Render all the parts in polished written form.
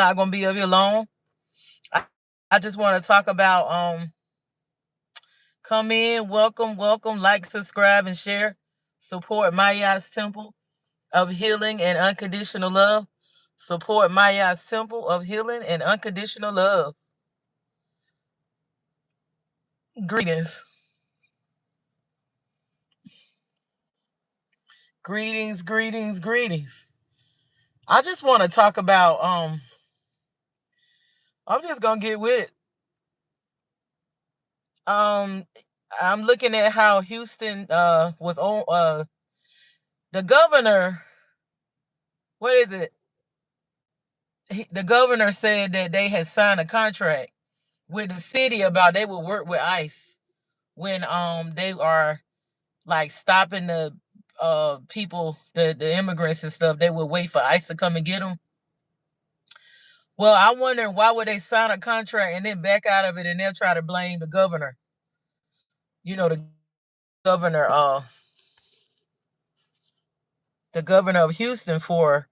not gonna be of you long. I, I just want to talk about come in, welcome, like, subscribe, and share. Support Maya's Temple of Healing and Unconditional Love. Support Maya's Temple of Healing and Unconditional Love. Greetings. Greetings, greetings, greetings. I just want to talk about I'm just gonna get with it. I'm looking at how Houston was on the governor, what is it? The governor said that they had signed a contract with the city about they will work with ICE when they are like stopping the people, the immigrants and stuff. They would wait for ICE to come and get them. Well, I wonder why would they sign a contract and then back out of it, and they'll try to blame the governor. The governor the governor of Houston for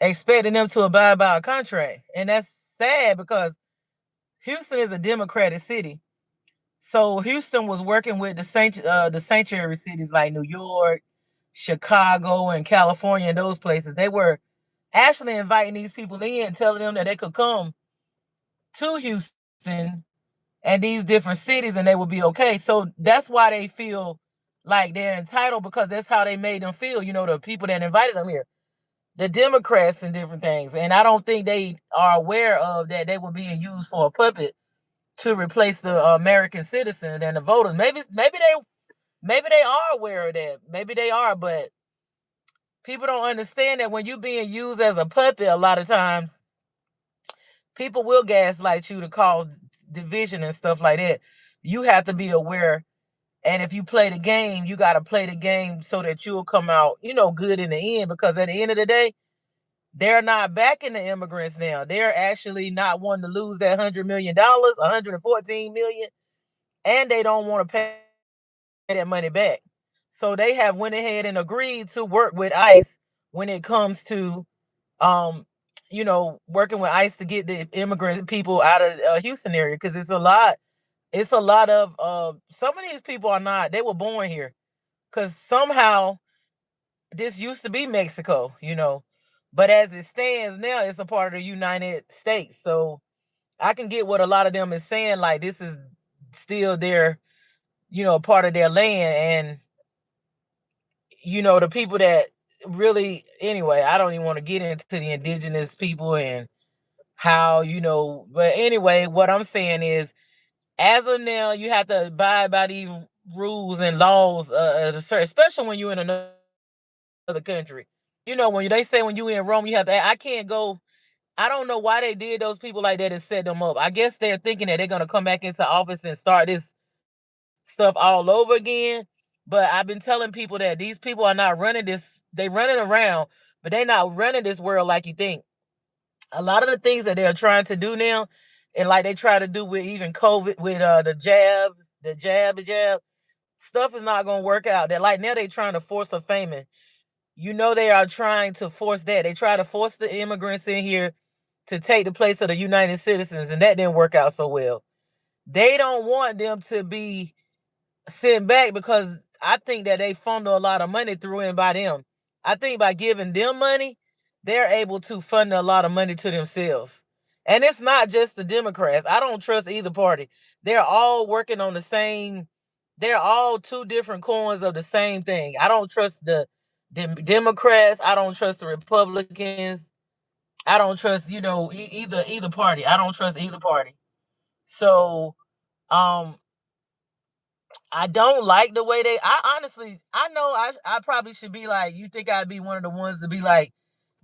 expecting them to abide by a contract. And that's sad because Houston is a Democratic city. So Houston was working with the sanctuary cities like New York, Chicago, and California, and those places. They were actually inviting these people in, telling them that they could come to Houston and these different cities and they would be okay. So that's why they feel like they're entitled, because that's how they made them feel, the people that invited them here, the Democrats and different things. And I don't think they are aware of that they were being used for a puppet to replace the American citizens and the voters. Maybe they are aware of that. Maybe they are, but people don't understand that when you're being used as a puppet, a lot of times people will gaslight you to cause division and stuff like that. You have to be aware. And if you play the game, you got to play the game so that you'll come out, good in the end. Because at the end of the day, they're not backing the immigrants now. They're actually not wanting to lose that $100 million, $114 million, and they don't want to pay that money back. So they have went ahead and agreed to work with ICE when it comes to, um, working with ICE to get the immigrant people out of Houston area, because it's a lot. It's a lot of some of these people are not. They were born here, because somehow this used to be Mexico. But as it stands now, it's a part of the United States. So I can get what a lot of them is saying, like this is still their, part of their land. And, the people that really, anyway, I don't even want to get into the indigenous people and how, but anyway, what I'm saying is, as of now, you have to abide by these rules and laws, especially when you're in another country. When they say when you in Rome, you have to. I can't go. I don't know why they did those people like that and set them up. I guess they're thinking that they're gonna come back into office and start this stuff all over again. But I've been telling people that these people are not running this. They running around, but they're not running this world like you think. A lot of the things that they're trying to do now, and like they try to do with even COVID, with the jab, stuff is not gonna work out. That like now they trying to force a famine. They are trying to force that. They try to force the immigrants in here to take the place of the United citizens, and that didn't work out so well. They don't want them to be sent back because I think that they funnel a lot of money through and by them. I think by giving them money, they're able to fund a lot of money to themselves. And it's not just the Democrats. I don't trust either party. They're all working on the same, they're all two different coins of the same thing. I don't trust the Democrats. I don't trust the Republicans. I don't trust, either party. I don't trust either party. So, um, I don't like the way I honestly, I know I probably should be like, you think I'd be one of the ones to be like,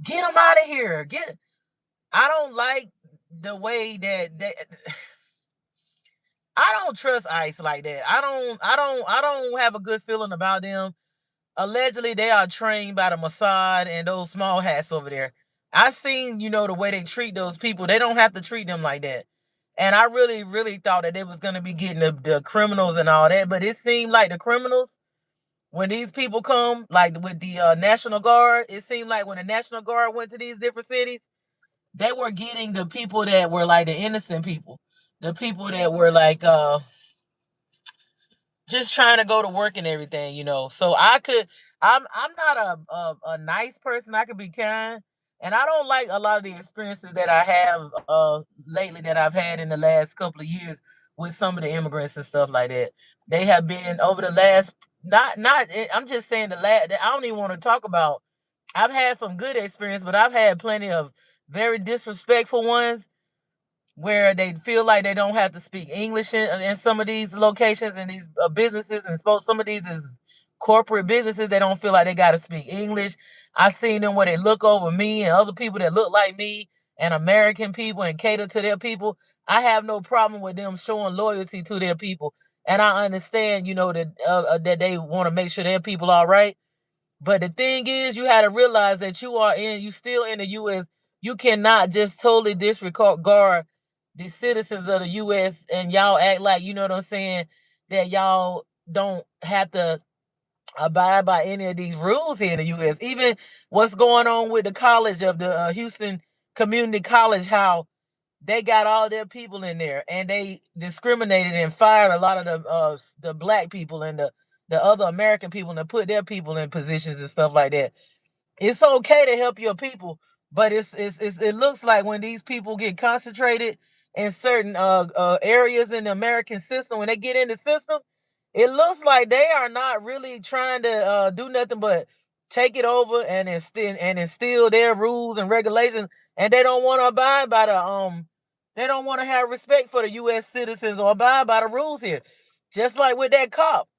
get them out of here. I don't like the way that I don't trust ICE like that. I don't have a good feeling about them. Allegedly, they are trained by the Mossad and those small hats over there. I seen, the way they treat those people. They don't have to treat them like that. And I really, really thought that they was gonna be getting the criminals and all that, but it seemed like the criminals, when these people come, like with the National Guard, it seemed like when the National Guard went to these different cities, they were getting the people that were like the innocent people, the people that were like just trying to go to work and everything, you know. So I'm not a nice person. I could be kind, and I don't like a lot of the experiences that I have lately that I've had in the last couple of years with some of the immigrants and stuff like that. They have been over the last not I'm just saying the last. I don't even want to talk about. I've had some good experience, but I've had plenty of very disrespectful ones where they feel like they don't have to speak English in some of these locations and these businesses, and suppose some of these is corporate businesses. They don't feel like they got to speak English. I've seen them where they look over me and other people that look like me and American people and cater to their people. I have no problem with them showing loyalty to their people, and I understand, you know, that they want to make sure their people are right. But the thing is, you had to realize that you still in the U.S. You cannot just totally disregard the citizens of the U.S. and y'all act like, you know what I'm saying, that y'all don't have to abide by any of these rules here in the U.S. Even what's going on with the college of the Houston Community College, how they got all their people in there and they discriminated and fired a lot of the black people and the other American people and put their people in positions and stuff like that. It's okay to help your people, but it looks like when these people get concentrated in certain areas in the American system, when they get in the system, it looks like they are not really trying to do nothing but take it over and instill their rules and regulations, and they don't want to abide by they don't want to have respect for the U.S. citizens or abide by the rules here. Just like with that cop,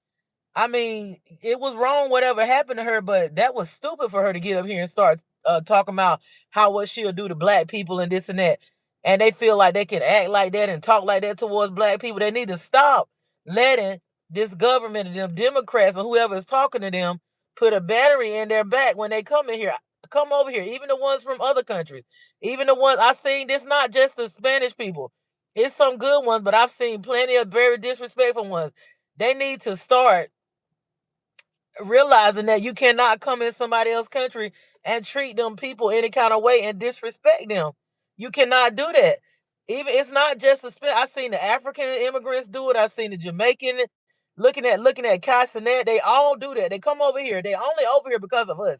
I mean, it was wrong whatever happened to her, but that was stupid for her to get up here and start talking about how what she'll do to black people and this and that. And they feel like they can act like that and talk like that towards black people. They need to stop letting this government and them Democrats or whoever is talking to them put a battery in their back when they come in here. Come over here. Even the ones from other countries. Even the ones I seen, this not just the Spanish people. It's some good ones, but I've seen plenty of very disrespectful ones. They need to start realizing that you cannot come in somebody else's country and treat them people any kind of way and disrespect them. You cannot do that. Even it's not just a I've seen the African immigrants do it. I've seen the Jamaican looking at Castanet. They all do that. They come over here. They only over here because of us.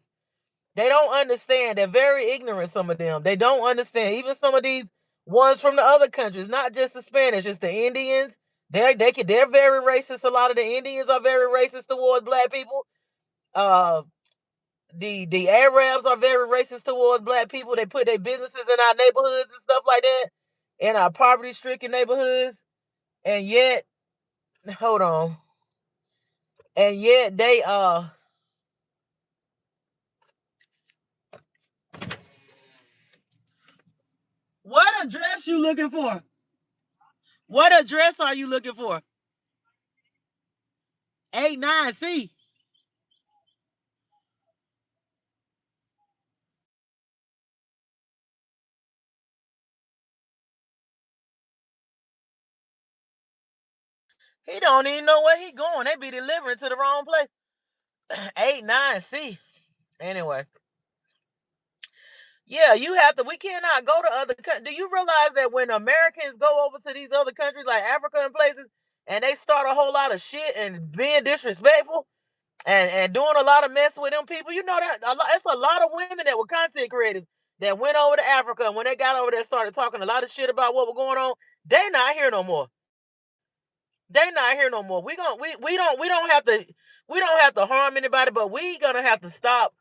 They don't understand. They're very ignorant. Some of them. They don't understand. Even some of these ones from the other countries, not just the Spanish, it's the Indians. They're very racist. A lot of the Indians are very racist towards black people. Uh, the Arabs are very racist towards black people. They put their businesses in our neighborhoods and stuff like that, in our poverty-stricken neighborhoods, and yet, hold on, and yet they what address you looking for? What address are you looking for? 89C. He don't even know where he going. They be delivering to the wrong place. 89C. Anyway. Yeah, you have to. We cannot go to other countries. Do you realize that when Americans go over to these other countries like Africa and places, and they start a whole lot of shit and being disrespectful and doing a lot of mess with them people, you know that it's a lot of women that were content creators that went over to Africa, and when they got over there, started talking a lot of shit about what was going on. They not here no more. They not here no more. We don't have to harm anybody, but we gonna have to stop.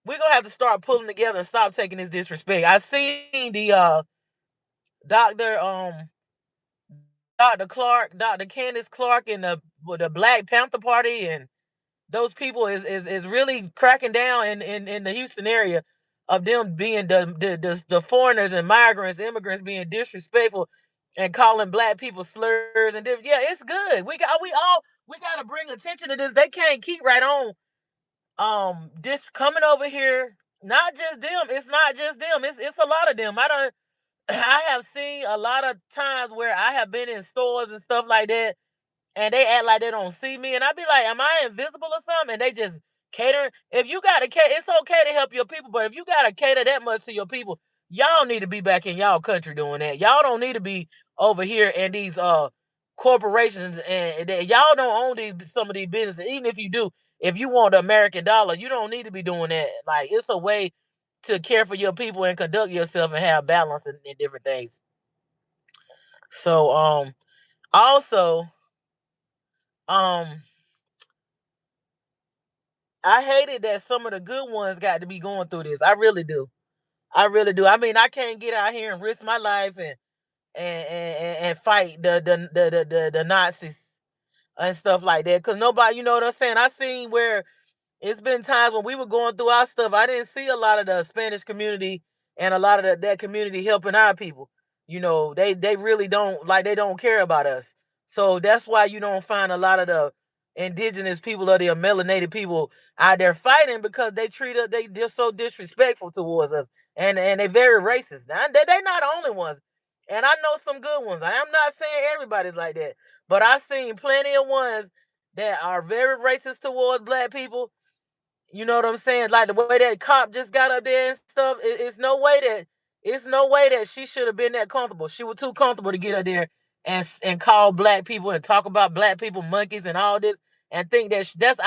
We're gonna have to start pulling together and stop taking this disrespect. I seen the Dr. Dr. Clark, Dr. Candace Clark and the Black Panther Party and those people is really cracking down in the Houston area of them being the foreigners and migrants, immigrants being disrespectful and calling black people slurs and yeah, it's good. We gotta bring attention to this. They can't keep right on this coming over here. Not just them. It's not just them. It's a lot of them. I have seen a lot of times where I have been in stores and stuff like that, and they act like they don't see me, and I be like, "Am I invisible or something?" And they just cater. If you gotta cater, it's okay to help your people, but if you gotta cater that much to your people, Y'all need to be back in y'all country doing that. Y'all don't need to be over here in these corporations, and y'all don't own some of these businesses. Even if you do, if you want the American dollar, you don't need to be doing that. Like, it's a way to care for your people and conduct yourself and have balance in different things. So also I hated that some of the good ones got to be going through this. I really do. I really do. I mean, I can't get out here and risk my life and fight the Nazis and stuff like that. Cause nobody, you know what I'm saying? I seen where it's been times when we were going through our stuff, I didn't see a lot of the Spanish community and a lot of that community helping our people. You know, they really don't, like, they don't care about us. So that's why you don't find a lot of the indigenous people or the melanated people out there fighting, because they treat us, they just so disrespectful towards us, and they very racist. Now they not the only ones, and I know some good ones. I am not saying everybody's like that, but I've seen plenty of ones that are very racist towards black people. You know what I'm saying? Like the way that cop just got up there and stuff. It's no way that she should have been that comfortable. She was too comfortable to get up there and call black people and talk about black people monkeys and all this, and think that that's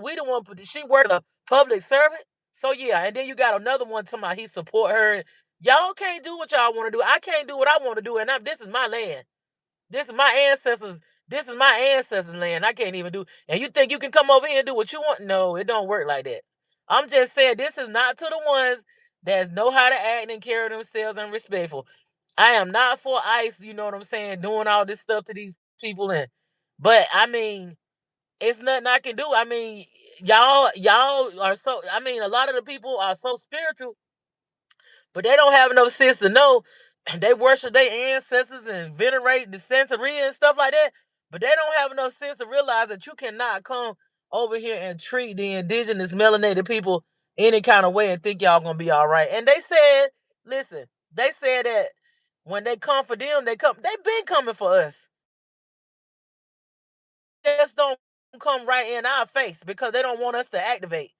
we the one. She works a public servant. So yeah, and then you got another one talking about he support her. Y'all can't do what y'all want to do. I can't do what I want to do, and this is my land. This is my ancestors. This is my ancestors' land. I can't even do. And you think you can come over here and do what you want? No, it don't work like that. I'm just saying, this is not to the ones that know how to act and carry themselves and respectful. I am not for ICE. You know what I'm saying? Doing all this stuff to these people, but I mean, it's nothing I can do. I mean, y'all are so. I mean, a lot of the people are so spiritual, but they don't have enough sense to know. They worship their ancestors and venerate the Santeria and stuff like that, but they don't have enough sense to realize that you cannot come over here and treat the indigenous melanated people any kind of way and think y'all gonna be all right. And they said, listen, they said that when they come for them, they've been coming for us. Just don't come right in our face because they don't want us to activate.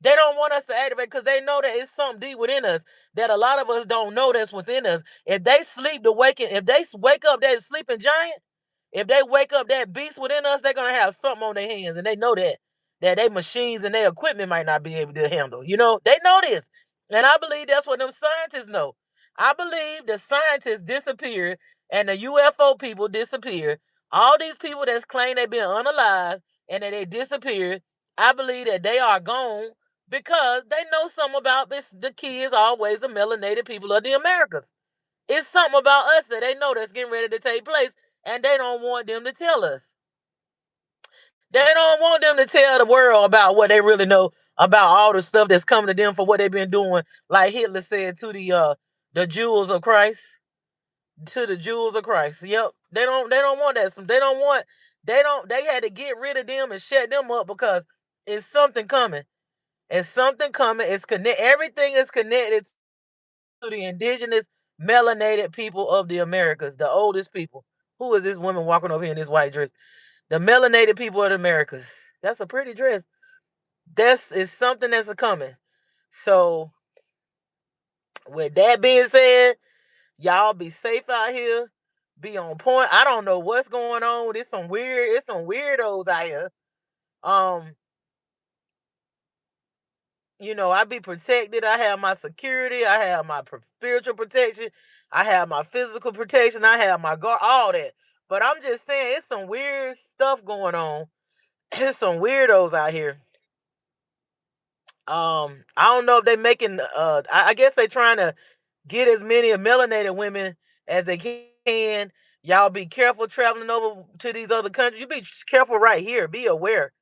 They don't want us to activate because they know that it's something deep within us that a lot of us don't know that's within us. If they if they wake up that sleeping giant, if they wake up that beast within us, they're gonna have something on their hands, and they know that they machines and their equipment might not be able to handle. You know, they know this, and I believe that's what them scientists know. I believe the scientists disappeared and the UFO people disappeared. All these people that's claimed they've been unalive and that they disappeared, I believe that they are gone because they know something about this. The key is always the melanated people of the Americas. It's something about us that they know that's getting ready to take place, and they don't want them to tell us. They don't want them to tell the world about what they really know about all the stuff that's coming to them for what they've been doing. Like Hitler said to the jewels of Christ, to the jewels of Christ. Yep, they don't want that. They had to get rid of them and shut them up because it's something coming. It's something coming. It's connect. Everything is connected to the indigenous melanated people of the Americas, the oldest people. Who is this woman walking over here in this white dress? The melanated people of the Americas. That's a pretty dress. That's is something that's a coming. So, with that being said, y'all be safe out here. Be on point. I don't know what's going on. It's some weirdos out here. Um, I be protected. I have my security. I have my spiritual protection. I have my physical protection. I have my guard, all that. But I'm just saying, it's some weird stuff going on. There's some weirdos out here. I don't know if they making. I guess they trying to get as many melanated women as they can. Y'all be careful traveling over to these other countries. You be careful right here. Be aware.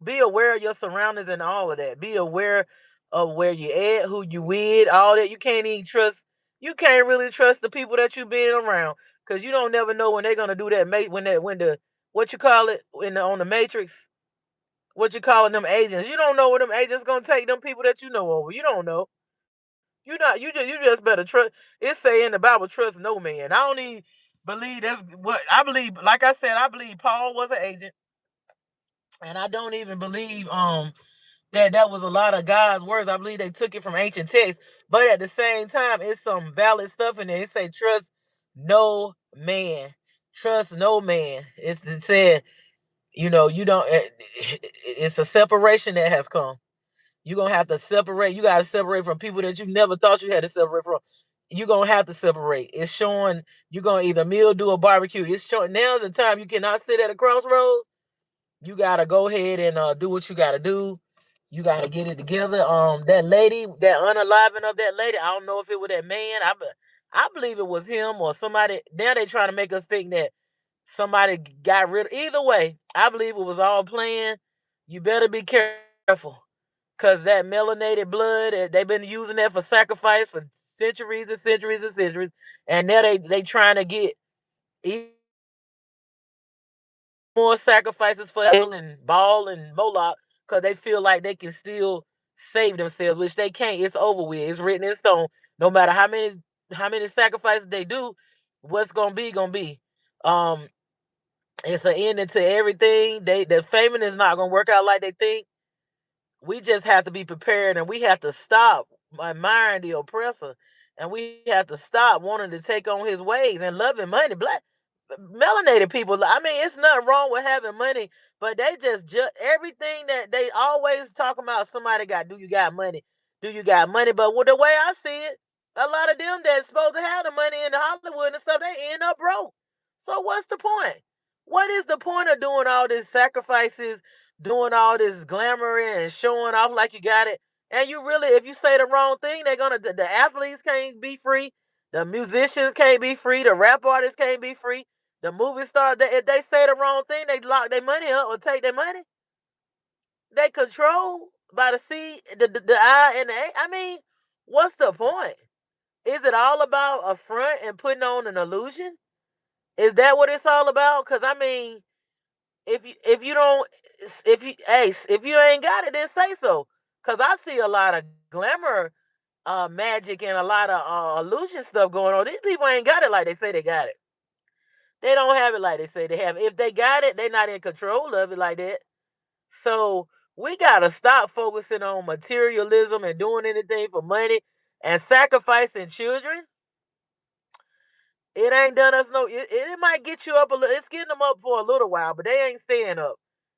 Be aware of your surroundings and all of that. Be aware of where you at, who you with, all that. You can't even trust. You can't really trust the people that you been around because you don't never know when they're gonna do that. Mate, when the what you call it on the Matrix, what you calling them agents? You don't know where them agents gonna take them people that you know over. You don't know. You just better trust. It say in the Bible, trust no man. I don't even believe that's what I believe. Like I said, I believe Paul was an agent, and I don't even believe that was a lot of God's words. I believe they took it from ancient texts, but at the same time, it's some valid stuff in there. It say trust no man, trust no man. It said, you know, you don't. It's a separation that has come. You're gonna have to separate. You gotta separate from people that you never thought you had to separate from. You're gonna have to separate. It's showing you're gonna either meal, do a barbecue. It's showing now's the time you cannot sit at a crossroads. You gotta go ahead and do what you gotta do. You gotta get it together. That lady, that unaliving of that lady, I don't know if it was that man. I believe it was him or somebody. Now they trying to make us think that somebody got rid of. Either way, I believe it was all planned. You better be careful. Cause that melanated blood, they've been using that for sacrifice for centuries and centuries and centuries, and now they trying to get even more sacrifices for El and Baal and Moloch, because they feel like they can still save themselves, which they can't. It's over with. It's written in stone. No matter how many sacrifices they do, what's gonna be gonna be. Um, it's an ending to everything. The famine is not gonna work out like they think. We just have to be prepared, and we have to stop admiring the oppressor, and we have to stop wanting to take on his ways and loving money. Black melanated people, I mean, it's nothing wrong with having money, but they just everything that they always talk about. Somebody got, do you got money, do you got money? But with the way I see it, a lot of them that's supposed to have the money in Hollywood and stuff, they end up broke. So what's the point? What is the point of doing all these sacrifices, doing all this glamour and showing off like you got it? And you really, if you say the wrong thing, they're gonna, the athletes can't be free, the musicians can't be free, the rap artists can't be free, the movie stars, if they say the wrong thing, they lock their money up or take their money. They control by the C, the I, and the A. I mean, what's the point? Is it all about a front and putting on an illusion? Is that what it's all about? Because I mean, if you don't, if you, hey, if you ain't got it, then say so. Because I see a lot of glamour, magic, and a lot of illusion stuff going on. These people ain't got it like they say they got it. They don't have it like they say they have it. If they got it, they're not in control of it like that. So we gotta stop focusing on materialism and doing anything for money and sacrificing children. It ain't done us no. It might get you up a little. It's getting them up for a little while, but they ain't staying up.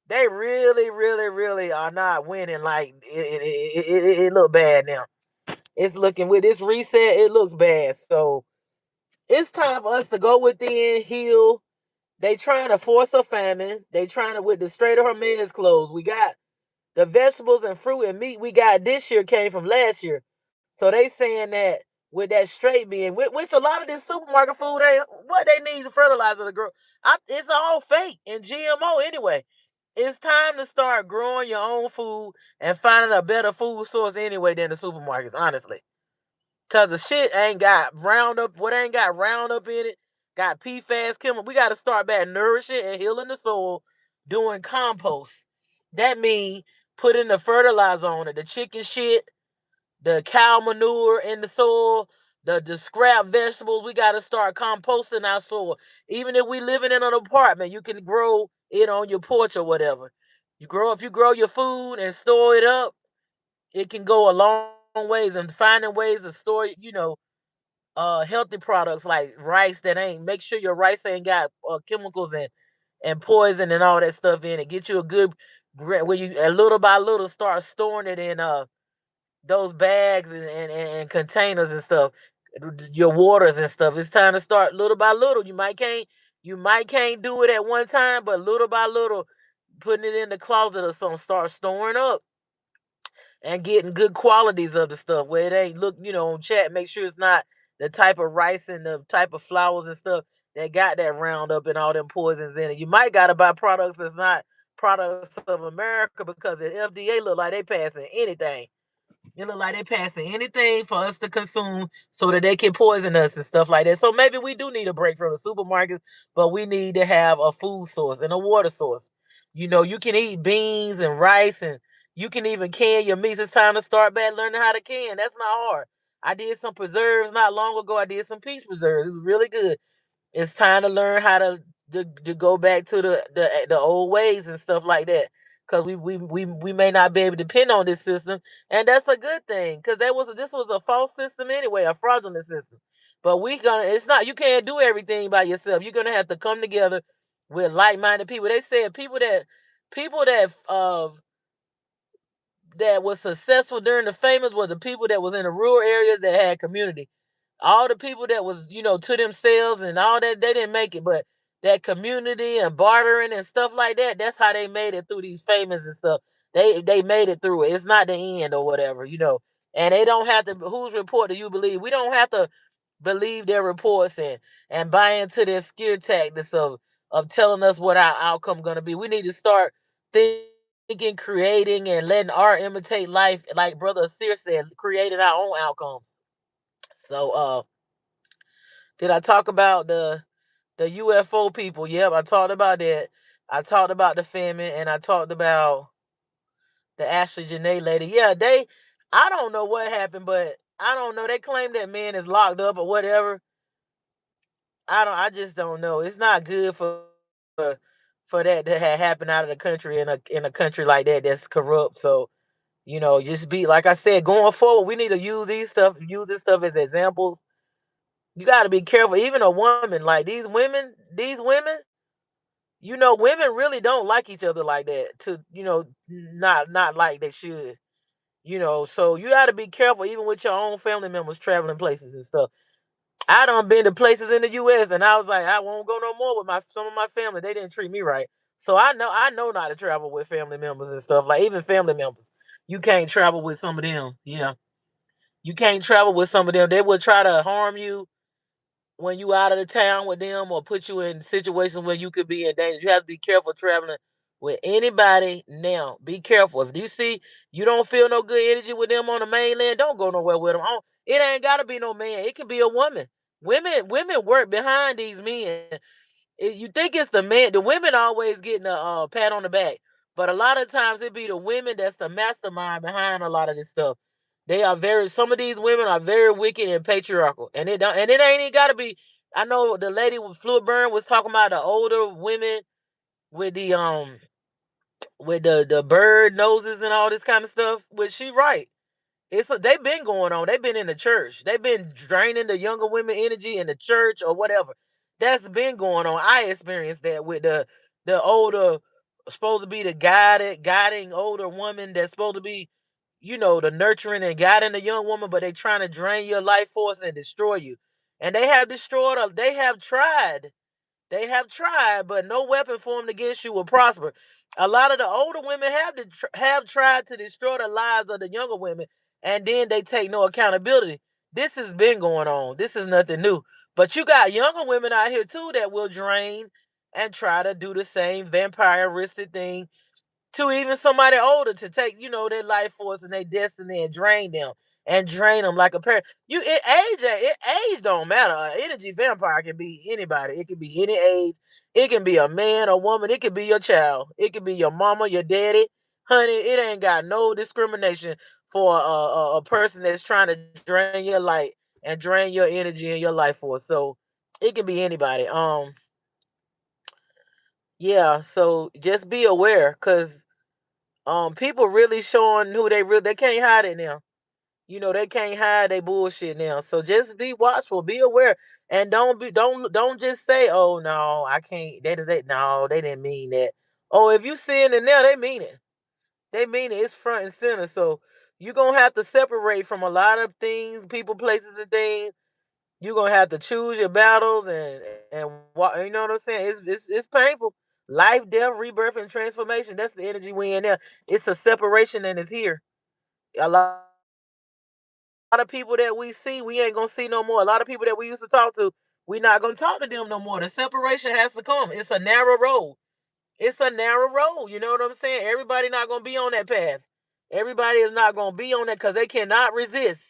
They really, really, really are not winning. Like it look bad now. It's looking, with this reset, it looks bad. So it's time for us to go within, heal. They trying to force a famine. They trying to, with the Strait of Hormuz closed. We got the vegetables and fruit and meat we got this year came from last year. So they saying that with that straight being, which a lot of this supermarket food ain't what they need to fertilizer to grow. It's all fake and GMO anyway. It's time to start growing your own food and finding a better food source anyway than the supermarkets, honestly. Cause the shit ain't got Roundup. What ain't got Roundup in it? Got PFAS chemical. We got to start back nourishing and healing the soil, doing compost. That means putting the fertilizer on it, the chicken shit, the cow manure in the soil, the scrap vegetables. We got to start composting our soil. Even if we living in an apartment, you can grow it on your porch or whatever. If you grow your food and store it up, it can go a long ways, and finding ways to store, healthy products like rice that ain't, make sure your rice ain't got chemicals and poison and all that stuff in it. Get you a good, where you, little by little, start storing it in those bags and containers and stuff, your waters and stuff. It's time to start little by little. You might can't do it at one time, but little by little, putting it in the closet or something, start storing up and getting good qualities of the stuff where it ain't, look, on chat, make sure it's not the type of rice and the type of flowers and stuff that got that Roundup and all them poisons in it. You might gotta buy products that's not products of America, because the FDA look like they passing anything. It look like they passing anything for us to consume so that they can poison us and stuff like that. So maybe we do need a break from the supermarkets, but we need to have a food source and a water source. You can eat beans and rice, and you can even can your meats. It's time to start back learning how to can. That's not hard. I did some preserves not long ago. I did some peach preserves. It was really good. It's time to learn how to go back to the old ways and stuff like that. because we may not be able to depend on this system, and that's a good thing because this was a false system anyway, a fraudulent system. But it's not, you can't do everything by yourself. You're gonna have to come together with like-minded people. They said people that was successful during the famous was the people that was in the rural areas that had community. All the people that was, to themselves and all that, they didn't make it, but that community and bartering and stuff like that, that's how they made it through these famous and stuff. They made it through it. It's not the end or whatever. And they don't have to, whose report do you believe? We don't have to believe their reports and buy into their scare tactics of telling us what our outcome gonna be. We need to start thinking, creating, and letting art imitate life, like Brother Sear said, creating our own outcomes. So did I talk about the UFO people? Yep, I talked about that. I talked about the famine, and I talked about the Ashlee Janae lady. Yeah, I don't know what happened, but I don't know. They claim that man is locked up or whatever. I just don't know. It's not good for that to have happened out of the country in a country like that that's corrupt. So, just be like I said, going forward, we need to use this stuff as examples. You got to be careful. Even a woman, like these women, women really don't like each other like that. Not like they should. So you got to be careful, even with your own family members traveling places and stuff. I done been to places in the U.S. and I was like, I won't go no more with some of my family. They didn't treat me right, so I know not to travel with family members and stuff. Like even family members, you can't travel with some of them. Yeah, you can't travel with some of them. They will try to harm you when you out of the town with them or put you in situations where you could be in danger. You have to be careful traveling with anybody now. Be careful. If you see you don't feel no good energy with them on the mainland, don't go nowhere with them. It ain't gotta be no man. It could be a woman. Women work behind these men. You think it's the man. The women always getting a pat on the back, but a lot of times it be the women that's the mastermind behind a lot of this stuff. Some of these women are very wicked and patriarchal, and it ain't even gotta be. I know the lady with Fluid Burn was talking about the older women with the bird noses and all this kind of stuff, which she right. They've been going on. They've been in the church. They've been draining the younger women energy in the church or whatever. That's been going on. I experienced that with the older, supposed to be the guiding older woman that's supposed to be, the nurturing and guiding the young woman, but they trying to drain your life force and destroy you. And they have destroyed. They have tried. They have tried, but no weapon formed against you will prosper. A lot of the older women have tried to destroy the lives of the younger women, and then they take no accountability. This has been going on. This is nothing new. But you got younger women out here too that will drain and try to do the same vampiristic thing to even somebody older to take, their life force and their destiny and drain them like a parent. Age don't matter. An energy vampire can be anybody. It can be any age. It can be a man, a woman. It can be your child. It can be your mama, your daddy. Honey, it ain't got no discrimination for a person that's trying to drain your light and drain your energy and your life force. So it can be anybody. Yeah. So just be aware, cause people really showing who they can't hide it now. They can't hide they bullshit now. So just be watchful, be aware, and don't just say, "Oh no, I can't." No, they didn't mean that. Oh, if you seeing it now, they mean it. They mean it. It's front and center. So you're gonna have to separate from a lot of things, people, places, and things. You're gonna have to choose your battles and what, you know what I'm saying? It's painful. Life, death, rebirth, and transformation. That's the energy we in there. It's a separation and it's here. A lot of people that we see, we ain't gonna see no more. A lot of people that we used to talk to, we not gonna talk to them no more. The separation has to come. It's a narrow road. It's a narrow road. You know what I'm saying? Everybody not gonna be on that path. Everybody is not gonna be on that because they cannot resist.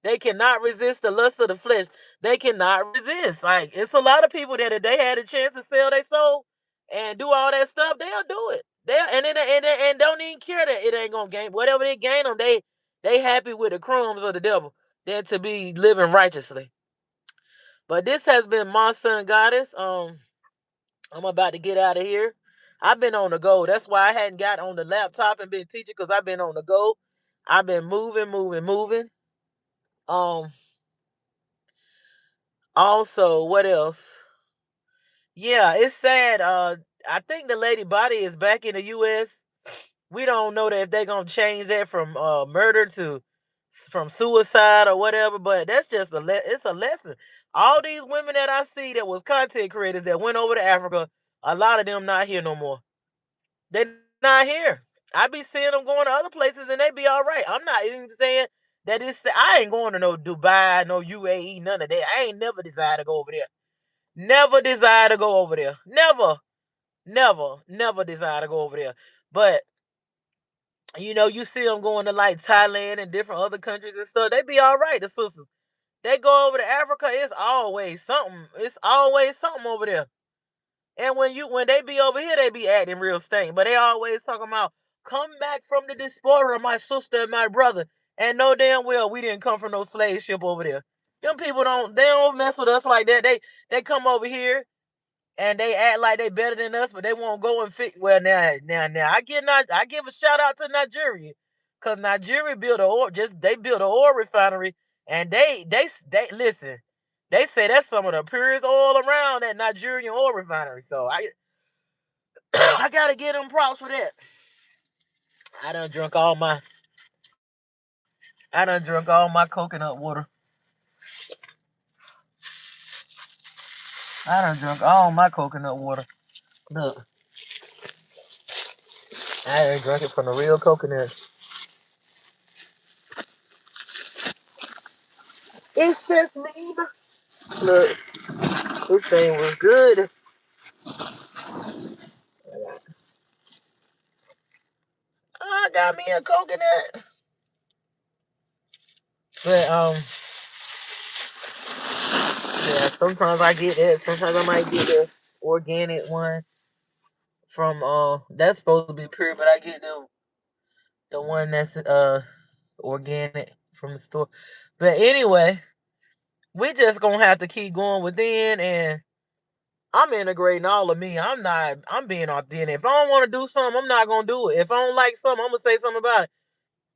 They cannot resist the lust of the flesh. They cannot resist. Like it's a lot of people that if they had a chance to sell their soul and do all that stuff, they'll do it. And don't even care that it ain't gonna gain whatever they gain them. They happy with the crumbs of the devil than to be living righteously. But this has been my son goddess. I'm about to get out of here. I've been on the go. That's why I hadn't got on the laptop and been teaching, because I've been on the go. I've been moving, moving, moving. Um. Also, what else? Yeah, it's sad. I think the lady body is back in the U.S. We don't know that if they're gonna change that from murder to from suicide or whatever. But that's just it's a lesson. All these women that I see that was content creators that went over to Africa, a lot of them not here no more. They're not here. I be seeing them going to other places and they be all right. I'm not even saying that I ain't going to no Dubai, no UAE, none of that. I ain't never decided to go over there. Never desire to go over there. Never, never, never desire to go over there. But you see them going to like Thailand and different other countries and stuff. They be all right. The sisters, they go over to Africa. It's always something. It's always something over there. And when they be over here, they be acting real stink. But they always talking about come back from the diaspora, my sister and my brother. And no damn well we didn't come from no slave ship over there. Them people don't mess with us like that. They come over here and they act like they better than us, but they won't go and fix. Well, now, I give a shout out to Nigeria, cause Nigeria they built an oil refinery, and they listen. They say that's some of the purest oil around, that Nigerian oil refinery. So I gotta give them props for that. I done drunk all my coconut water. I done drunk all my coconut water. Look, I done drunk it from the real coconut. It's just me. Look, this thing was good. I got me a coconut. But yeah, sometimes I get that. Sometimes I might get the organic one from that's supposed to be pure, but I get the one that's organic from the store. But anyway, we just gonna have to keep going within, and I'm integrating all of me. I'm being authentic. If I don't want to do something, I'm not gonna do it. If I don't like something, I'm gonna say something about it.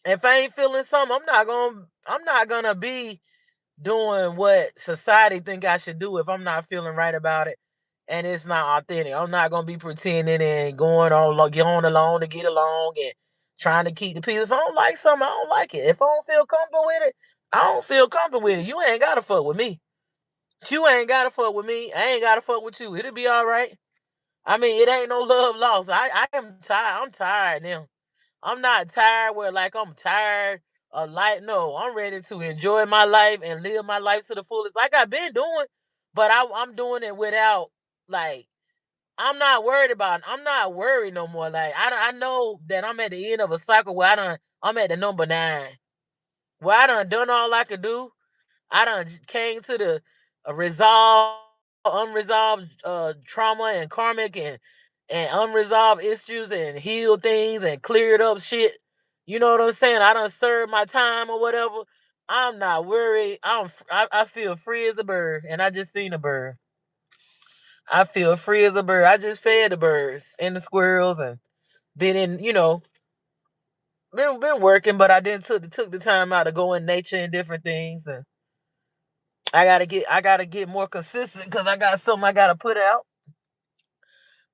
If I ain't feeling something, I'm not gonna be doing what society think I should do if I'm not feeling right about it and it's not authentic. I'm not gonna be pretending and going along to get along and trying to keep the peace. If I don't like something, I don't like it. If I don't feel comfortable with it, I don't feel comfortable with it. You ain't gotta fuck with me. You ain't gotta fuck with me. I ain't gotta fuck with you. It'll be all right. I mean, it ain't no love lost. I am tired. I'm tired now. I'm not tired where like I'm tired of life. No, I'm ready to enjoy my life and live my life to the fullest, like I've been doing. But I'm doing it without like I'm not worried no more. Like I know that I'm at the end of a cycle where I'm at the number 9, where I done all I could do. I done came to the unresolved trauma and karmic and unresolved issues and healed things and cleared up shit. You know what I'm saying? I done served my time or whatever. I'm not worried. I feel free as a bird, and I just seen a bird. I feel free as a bird. I just fed the birds and the squirrels and been in, been working, but I didn't took the time out to go in nature and different things. And I gotta get more consistent because I got something I gotta put out.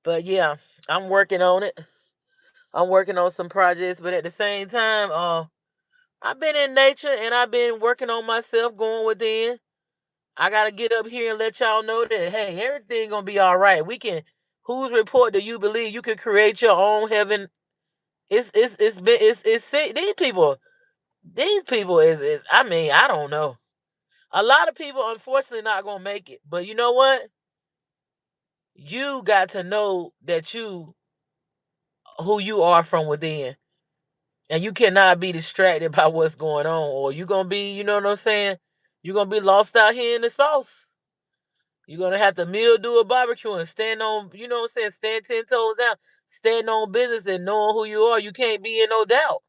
But yeah, I'm working on it. I'm working on some projects, but at the same time, I've been in nature and I've been working on myself, going within. I gotta get up here and let y'all know that hey, everything gonna be all right. We can. Whose report do you believe? You can create your own heaven. It's sick. These people is I mean I don't know. A lot of people unfortunately not gonna make it, but you know what? You got to know that you who you are from within, and you cannot be distracted by what's going on, or you're gonna be, you know what I'm saying, you're gonna be lost out here in the sauce. You're gonna have to do a barbecue and stand on, you know what I'm saying, stand 10 toes down, stand on business and knowing who you are. You can't be in no doubt.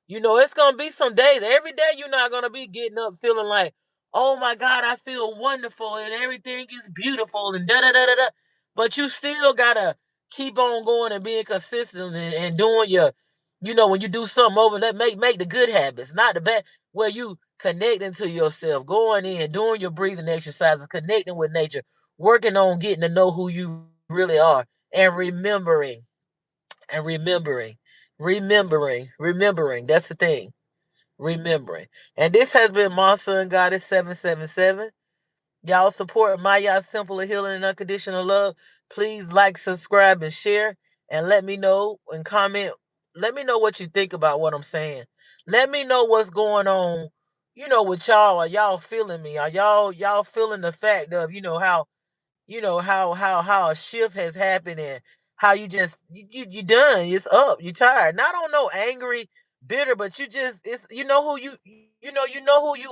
It's gonna be some days. Every day you're not gonna be getting up feeling like, oh my God, I feel wonderful and everything is beautiful and da da da da da. But you still gotta keep on going and being consistent and doing your, when you do something over, let make the good habits, not the bad. Where you connecting to yourself, going in, doing your breathing exercises, connecting with nature, working on getting to know who you really are, and remembering. That's the thing. Remembering. And this has been Monster and Goddess 777. Y'all support Maya Simple Healing and Unconditional Love. Please like, subscribe, and share. And let me know and comment. Let me know what you think about what I'm saying. Let me know what's going on, with y'all. Are y'all feeling me? Are y'all feeling the fact of, how a shift has happened, and how you just you done, it's up, you tired, not on no angry, bitter, but you just, it's, who you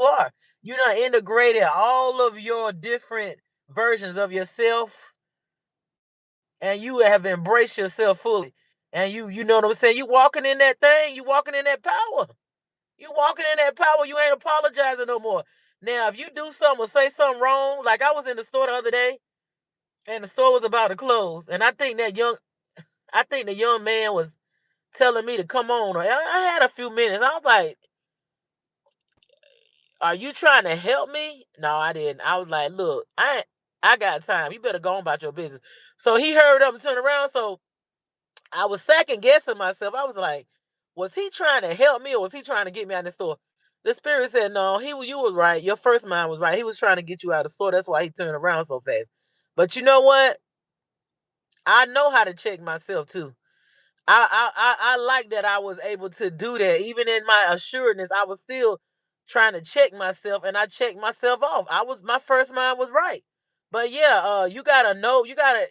are. You done integrated all of your different versions of yourself, and you have embraced yourself fully, and you know what I'm saying, you walking in that thing, you walking in that power, you ain't apologizing no more. Now if you do something or say something wrong, like I was in the store the other day, and the store was about to close, and I think the young man was telling me to come on. I had a few minutes. I was like, "Are you trying to help me?" No, I didn't. I was like, "Look, I got time. You better go on about your business." So he hurried up and turned around. So I was second guessing myself. I was like, "Was he trying to help me, or was he trying to get me out of the store?" The spirit said, "No, you was right. Your first mind was right. He was trying to get you out of the store. That's why he turned around so fast." But you know what? I know how to check myself too. I like that I was able to do that. Even in my assuredness, I was still trying to check myself, and I checked myself off. My first mind was right. But yeah, you gotta know, you gotta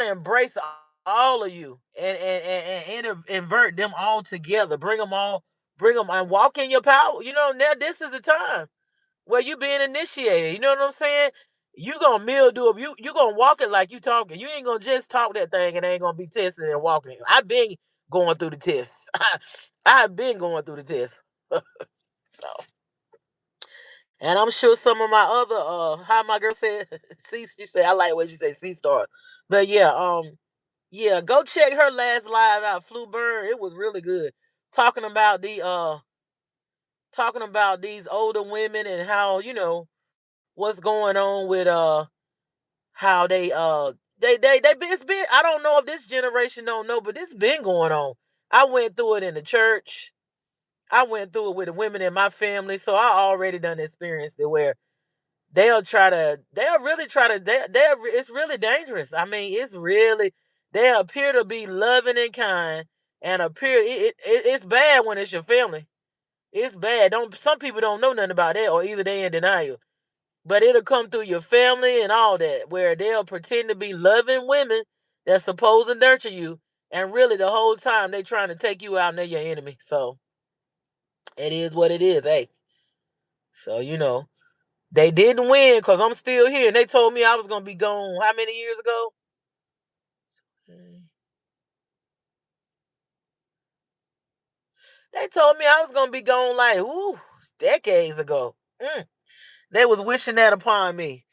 embrace all of you, and invert them all together. Bring them and walk in your power. Now this is the time where you being initiated. You know what I'm saying? You gonna mildew up. You gonna walk it like you talking. You ain't gonna just talk that thing and ain't gonna be testing and walking it. I've been going through the tests. I've been going through the tests. So, and I'm sure some of my other how my girl said, see, she said, I like what she said, C star. But yeah, yeah, go check her last live out, Flu Burn. It was really good. Talking about these older women, and how, what's going on with how they been, it's been, I don't know if this generation don't know, but this been going on. I went through it in the church. I went through it with the women in my family, so I already done experienced it, where they'll really try to it's really dangerous. I mean, it's really, they appear to be loving and kind, and it's bad when it's your family. It's bad. Don't Some people don't know nothing about that, or either they in denial. But it'll come through your family and all that, where they'll pretend to be loving women that's supposed to nurture you, and really the whole time they trying to take you out and they're your enemy. So it is what it is, hey. So they didn't win, because I'm still here, and they told me I was gonna be gone how many years ago? They told me I was gonna be gone like, decades ago. They was wishing that upon me.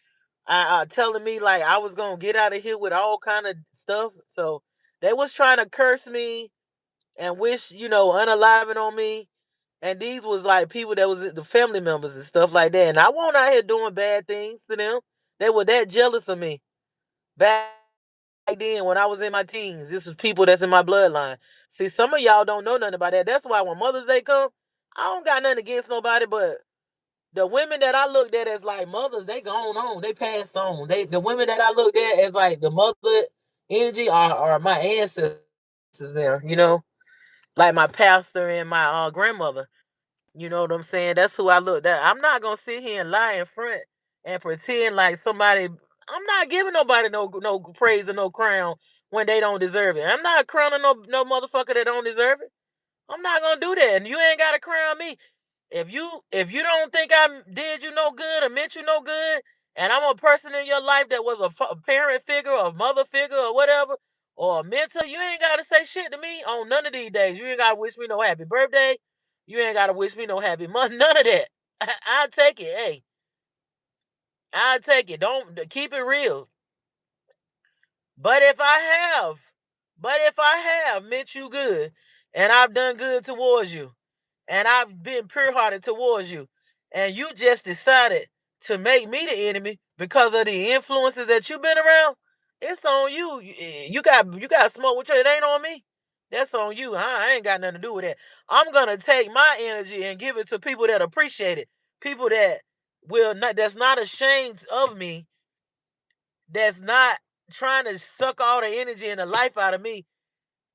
Telling me like I was gonna get out of here with all kind of stuff. So they was trying to curse me and wish, unaliving on me. And these was like people that was the family members and stuff like that. And I wasn't out here doing bad things to them. They were that jealous of me. Back then, when I was in my teens, this was people that's in my bloodline. See, some of y'all don't know nothing about that. That's why when Mother's Day come, I don't got nothing against nobody, but the women that I looked at as like mothers, they gone on. They passed on. The women that I looked at as like the mother energy are my ancestors now, like my pastor and my grandmother. You know what I'm saying? That's who I looked at. I'm not gonna sit here and lie in front and pretend like somebody. I'm not giving nobody no praise or no crown when they don't deserve it. I'm not crowning no motherfucker that don't deserve it. I'm not gonna do that, and you ain't gotta crown me. If you don't think I did you no good or meant you no good, and I'm a person in your life that was a parent figure or mother figure or whatever, or a mentor, you ain't gotta say shit to me on none of these days. You ain't gotta wish me no happy birthday. You ain't gotta wish me no happy month. None of that. I'll take it. Hey, I'll take it. Don't keep it real. But if I have meant you good, and I've done good towards you, and I've been pure hearted towards you, and you just decided to make me the enemy because of the influences that you've been around, it's on you. You got smoke with you. It ain't on me. That's on you. I ain't got nothing to do with that. I'm gonna take my energy and give it to people that appreciate it. People that that's not ashamed of me, that's not trying to suck all the energy and the life out of me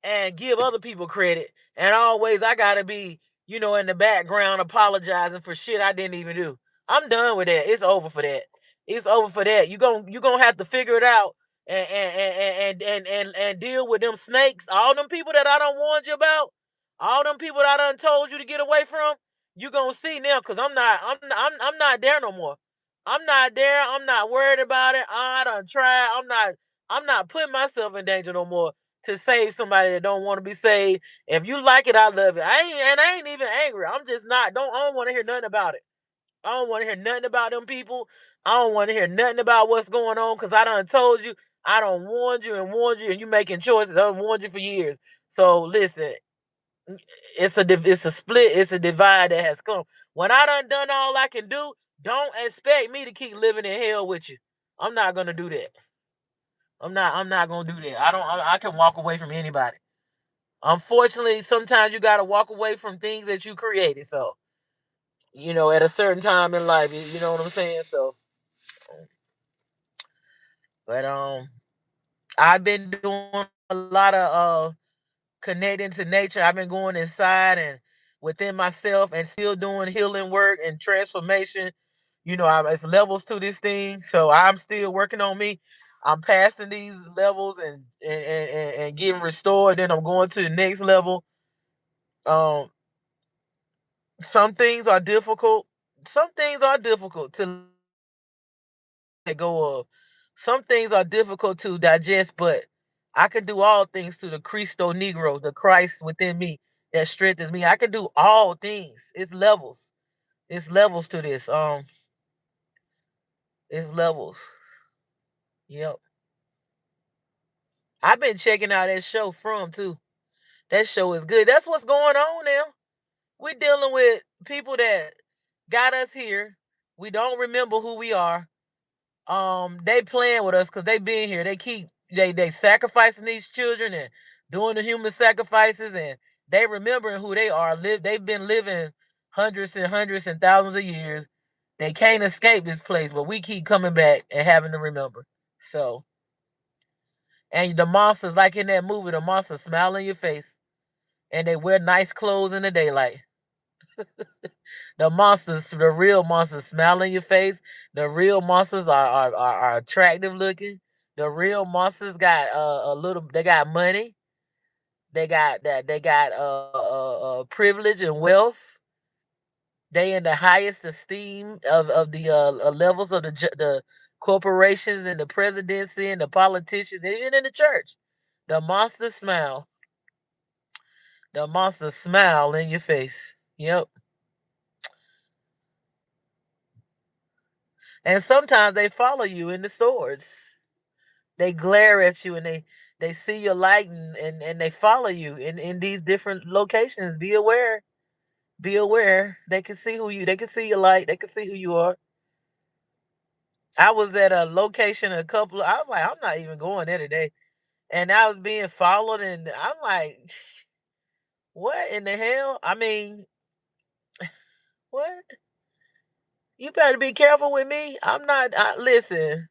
and give other people credit. And always I gotta be, in the background apologizing for shit I didn't even do. I'm done with that. It's over for that. It's over for that. You gonna have to figure it out and deal with them snakes. All them people that I done warned you about, all them people that I done told you to get away from, you gonna see now, because I'm not there no more. I'm not there. I'm not worried about it. I done tried. I'm not putting myself in danger no more to save somebody that don't want to be saved. If you like it, I love it. I ain't even angry. I'm just not. I don't want to hear nothing about it. I don't want to hear nothing about them people. I don't want to hear nothing about what's going on, because I done told you. I done warned you, and you making choices. I done warned you for years. So listen, it's a split. It's a divide that has come. When I done all I can do, don't expect me to keep living in hell with you. I'm not gonna do that. I'm not gonna do that. I can walk away from anybody. Unfortunately, sometimes you gotta walk away from things that you created. So, at a certain time in life, you know what I'm saying? So, but I've been doing a lot of connecting to nature. I've been going inside and within myself, and still doing healing work and transformation. It's levels to this thing, so I'm still working on me. I'm passing these levels and getting restored. Then I'm going to the next level. Um, some things are difficult. Some things are difficult to let go of. Some things are difficult to digest, but I can do all things through the Christo Negro, the Christ within me that strengthens me. I can do all things. It's levels. It's levels to this. It's levels. Yep. I've been checking out that show from too. That show is good. That's what's going on now. We're dealing with people that got us here. We don't remember who we are. They playing with us because they been here. They sacrificing these children and doing the human sacrifices, and they remembering who they are. They've been living hundreds and hundreds and thousands of years. They can't escape this place, but we keep coming back and having to remember. So, and the monsters, like in that movie, the monsters smile in your face, and they wear nice clothes in the daylight. The real monsters smile in your face. The real monsters are attractive looking. The real monsters got a little. They got money. They got that. They got privilege and wealth. They in the highest esteem of the levels of the corporations and the presidency and the politicians, even in the church. The monsters smile. The monsters smile in your face. Yep. And sometimes they follow you in the stores. They glare at you, and they see your light, and they follow you in these different locations. Be aware. Be aware. They can see your light. They can see who you are. I was at a location I was like, I'm not even going there today. And I was being followed, and I'm like, what in the hell? I mean, what? You better be careful with me. I'm not listen.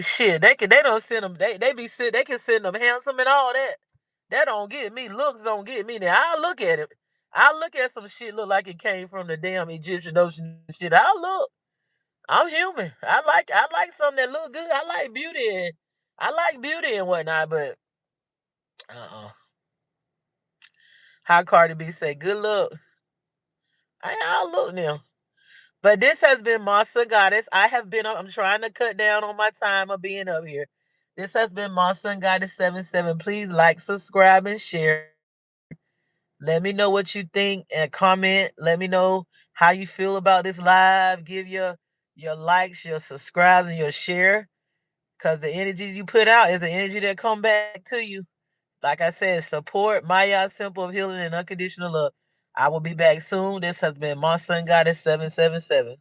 Shit, they don't send them. They can send them handsome and all that. That don't get me. Looks don't get me. Now I look at it. I look at some shit look like it came from the damn Egyptian ocean shit. I look. I'm human. I like something that look good. I like beauty and whatnot. But how Cardi B say, good look. I'll look now. But this has been Monster Goddess. I'm trying to cut down on my time of being up here. This has been Monster Goddess 77. Please like, subscribe, and share. Let me know what you think and comment. Let me know how you feel about this live. Give your likes, your subscribes, and your share. Because the energy you put out is the energy that come back to you. Like I said, support Maya Simple of Healing and Unconditional Love. I will be back soon. This has been My Sun Goddess 777.